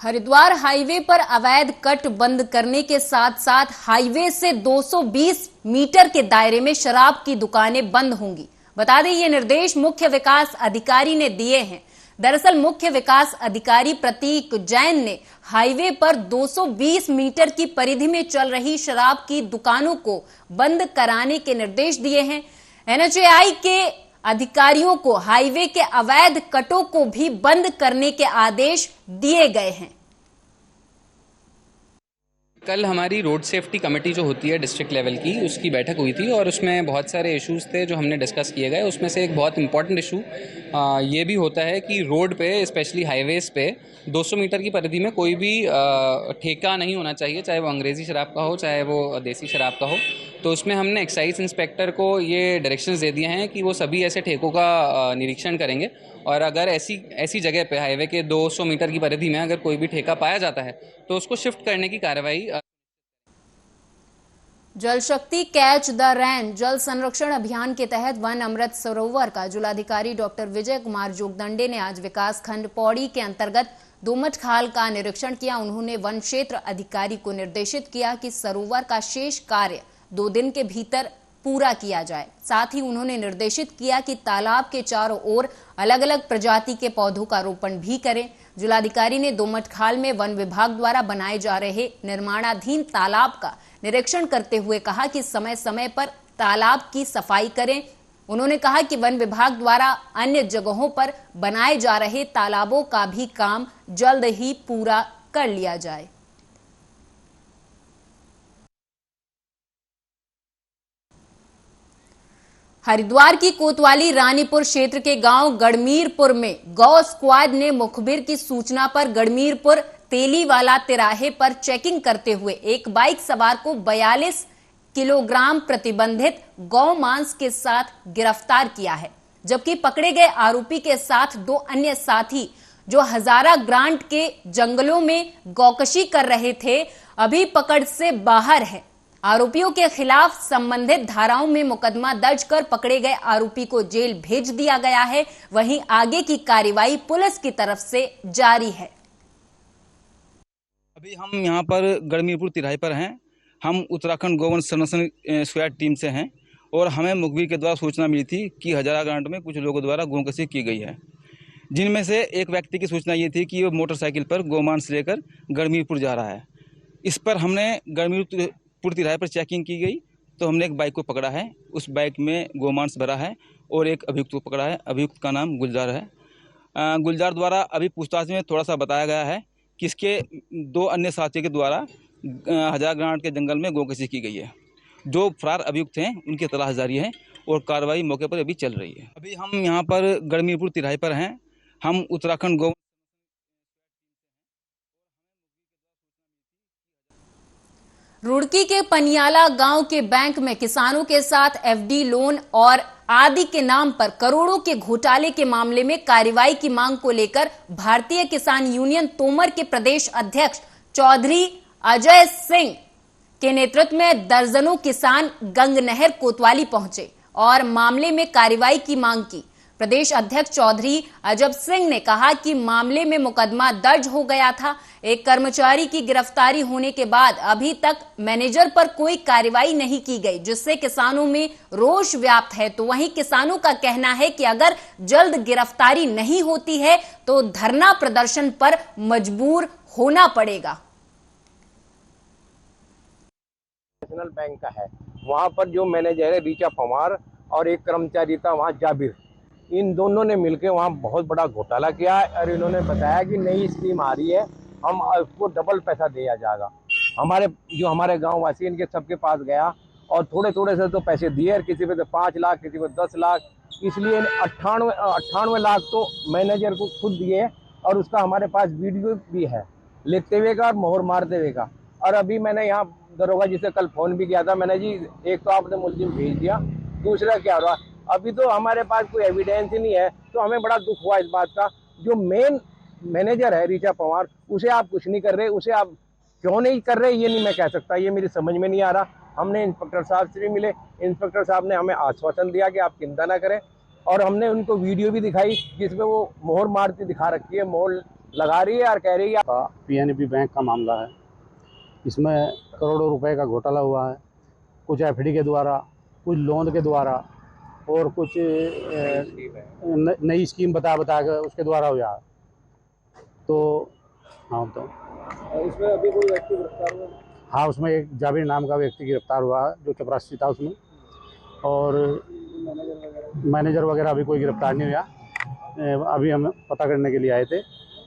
Haridwar highway पर अवैध cut बंद करने के साथ साथ हाईवे से 220 मीटर के दायरे में शराब की दुकानें बंद होंगी। बता दें, ये निर्देश मुख्य विकास अधिकारी ने दिए हैं। दरअसल मुख्य विकास अधिकारी प्रतीक जैन ने हाईवे पर 220 मीटर की परिधि में चल रही शराब की दुकानों को बंद कराने के निर्देश दिए हैं। एनएचएआई के अधिकारियों को हाईवे के अवैध कटों को भी बंद करने के आदेश दिए गए हैं। कल हमारी रोड सेफ्टी कमेटी जो होती है डिस्ट्रिक्ट लेवल की, उसकी बैठक हुई थी और उसमें बहुत सारे इश्यूज़ थे जो हमने डिस्कस किए गए। उसमें से एक बहुत इंपॉर्टेंट इशू ये भी होता है कि रोड पे, स्पेशली हाईवेज़ पे 200 मीटर की परिधि में कोई भी ठेका नहीं होना चाहिए, चाहे वो अंग्रेज़ी शराब का हो चाहे वो देसी शराब का हो। तो उसमें हमने एक्साइज इंस्पेक्टर को ये डायरेक्शंस दे दिए हैं कि वो सभी ऐसे ठेकों का निरीक्षण करेंगे और अगर ऐसी जगह पे हाईवे के 200 मीटर की परिधि में अगर कोई भी ठेका पाया जाता है तो उसको शिफ्ट करने की कार्रवाई। जल शक्ति कैच द रैन जल संरक्षण अभियान के तहत वन अमृत सरोवर का जिलाधिकारी डॉक्टर विजय कुमार जोगदंडे ने आज विकास खंड पौड़ी के अंतर्गत दोमट खाल का निरीक्षण किया। उन्होंने वन क्षेत्र अधिकारी को निर्देशित किया कि सरोवर का शेष कार्य 2 दिन के भीतर पूरा किया जाए। साथ ही उन्होंने निर्देशित किया कि तालाब के चारों ओर अलग अलग प्रजाति के पौधों का रोपण भी करें। जिलाधिकारी ने दोमट खाल में वन विभाग द्वारा बनाए जा रहे निर्माणाधीन तालाब का निरीक्षण करते हुए कहा कि समय समय पर तालाब की सफाई करें। उन्होंने कहा कि वन विभाग द्वारा अन्य जगहों पर बनाए जा रहे तालाबों का भी काम जल्द ही पूरा कर लिया जाए। हरिद्वार की कोतवाली रानीपुर क्षेत्र के गांव गढ़मीरपुर में गौ स्क्वाड ने मुखबिर की सूचना पर गढ़मीरपुर तेलीवाला तिराहे पर चेकिंग करते हुए एक बाइक सवार को 42 किलोग्राम प्रतिबंधित गौ मांस के साथ गिरफ्तार किया है, जबकि पकड़े गए आरोपी के साथ 2 अन्य साथी जो हजारा ग्रांट के जंगलों में गौकशी कर रहे थे, अभी पकड़ से बाहर है। आरोपियों के खिलाफ संबंधित धाराओं में मुकदमा दर्ज कर पकड़े गए आरोपी को जेल भेज दिया गया है। वहीं आगे की कार्रवाई पुलिस की तरफ से जारी है। अभी हम यहाँ पर गढ़मीरपुर तिराहे पर हैं। हम उत्तराखंड गौवन संरक्षण स्क्वाड टीम से हैं और हमें मुखबिर के द्वारा सूचना मिली थी कि हजारा ग्रांट में कुछ लोगों द्वारा गौकशी की गई है, जिनमें से एक व्यक्ति की सूचना ये थी कि वो मोटरसाइकिल पर गौमांस लेकर गढ़मीरपुर जा रहा है। इस पर हमने गढ़मीरपुर तिराहे पर चेकिंग की गई तो हमने एक बाइक को पकड़ा है। उस बाइक में गौमांस भरा है और एक अभियुक्त को पकड़ा है। अभियुक्त का नाम गुलजार है। गुलजार द्वारा अभी पूछताछ में थोड़ा सा बताया गया है कि इसके 2 अन्य साथियों के द्वारा हजारा ग्रांट के जंगल में गौकशी की गई है। जो फरार अभियुक्त हैं उनकी तलाश जारी है और कार्रवाई मौके पर अभी चल रही है। अभी हम यहाँ पर गढ़मीरपुर तिराहे पर हैं। हम उत्तराखंड गौ रुड़की के पनियाला गांव के बैंक में किसानों के साथ एफडी लोन और आदि के नाम पर करोड़ों के घोटाले के मामले में कार्रवाई की मांग को लेकर भारतीय किसान यूनियन तोमर के प्रदेश अध्यक्ष चौधरी अजय सिंह के नेतृत्व में दर्जनों किसान गंगनहर कोतवाली पहुंचे और मामले में कार्रवाई की मांग की। प्रदेश अध्यक्ष चौधरी अजय सिंह ने कहा कि मामले में मुकदमा दर्ज हो गया था। एक कर्मचारी की गिरफ्तारी होने के बाद अभी तक मैनेजर पर कोई कार्रवाई नहीं की गई, जिससे किसानों में रोष व्याप्त है। तो वहीं किसानों का कहना है कि अगर जल्द गिरफ्तारी नहीं होती है तो धरना प्रदर्शन पर मजबूर होना पड़ेगा। नेशनल बैंक का है, वहाँ पर जो मैनेजर है रीचा पवार और एक कर्मचारी था वहाँ जाबिर, इन दोनों ने मिलकर वहाँ बहुत बड़ा घोटाला किया और इन्होंने बताया कि नई स्कीम आ रही है, हम उसको डबल पैसा दिया जाएगा। हमारे गांव वासी इनके सबके पास गया और थोड़े थोड़े से तो पैसे दिए और किसी पे तो 5 लाख, किसी पे 10 लाख, इसलिए 98 लाख तो मैनेजर को खुद दिए और उसका हमारे पास वीडियो भी है लेते हुए का और मोहर मारते हुए का। और अभी मैंने यहाँ दरोगा जी से कल फोन भी किया था, मैंने जी एक तो आपने मुलजिम भेज दिया, दूसरा क्या हो रहा, अभी तो हमारे पास कोई एविडेंस ही नहीं है। तो हमें बड़ा दुख हुआ इस बात का। जो मेन मैनेजर है रीचा पवार, उसे आप कुछ नहीं कर रहे, उसे आप क्यों नहीं कर रहे ये नहीं मैं कह सकता, ये मेरी समझ में नहीं आ रहा। हमने इंस्पेक्टर साहब से भी मिले, इंस्पेक्टर साहब ने हमें आश्वासन दिया कि आप चिंता ना करें और हमने उनको वीडियो भी दिखाई जिसमें वो मोहर मारती दिखा रखी है, मोहर लगा रही है और कह रही है का पीएनबी बैंक का मामला है। इसमें करोड़ों रुपए का घोटाला हुआ है, कुछ एफडी के द्वारा, कुछ लोन के द्वारा और कुछ नई स्कीम बता कर उसके द्वारा हुआ है। तो हाँ, तो इसमें अभी कोई व्यक्ति गिरफ्तार हुआ? हाँ, उसमें एक जाबिर नाम का व्यक्ति गिरफ्तार हुआ है जो चपरासी था उसमें, और मैनेजर वगैरह अभी कोई गिरफ्तार नहीं हुआ। अभी हम पता करने के लिए आए थे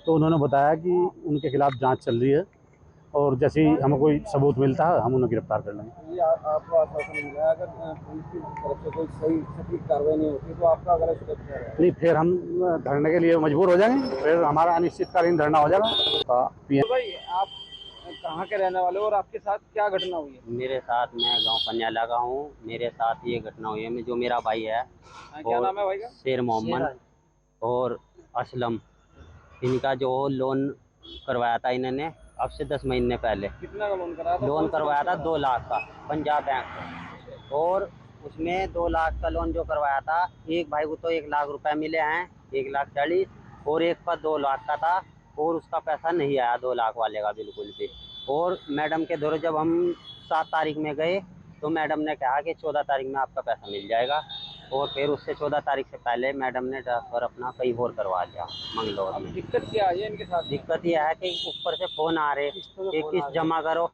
तो उन्होंने बताया कि उनके खिलाफ जांच चल रही है और जैसे ही हमें कोई सबूत मिलता है हम उन्हें गिरफ्तार कर लेंगे। ये आपको आश्वासन मिला है, अगर पुलिस की तरफ से कोई सही सटीक कार्रवाई नहीं होती तो आपका अगला स्टेप क्या है? नहीं, फिर हम धरने के लिए मजबूर हो जाएंगे, फिर हमारा अनिश्चितकालीन धरना हो जाएगा। भाई आप कहाँ के रहने वाले हो और आपके साथ क्या घटना हुई है? मेरे साथ, मैं गांव पन्याला का हूँ। मेरे साथ ये घटना हुई है, जो मेरा भाई है, क्या नाम है भाई का? शेर मोहम्मद और असलम, इनका जो लोन करवाया था इन्होंने अब से 10 महीने पहले। कितना का लोन कराया था? लोन करवाया था 2 लाख का पंजाब बैंक से, और उसमें 2 लाख का लोन जो करवाया था, एक भाई को तो 1 लाख रुपए मिले हैं, 1,40,000, और एक का 2 लाख का था और उसका पैसा नहीं आया 2 लाख वाले का बिल्कुल भी। और मैडम के दौरे जब हम 7 तारीख में गए तो मैडम ने कहा कि 14 तारीख में आपका पैसा मिल जाएगा, और फिर उससे 14 तारीख से पहले मैडम ने ट्रांसफ़र अपना कहीं और करवा लिया मंगलौर में। दिक्कत क्या है इनके साथ? दिक्कत यह है कि ऊपर से फ़ोन आ रहे कि किस्त जमा करो,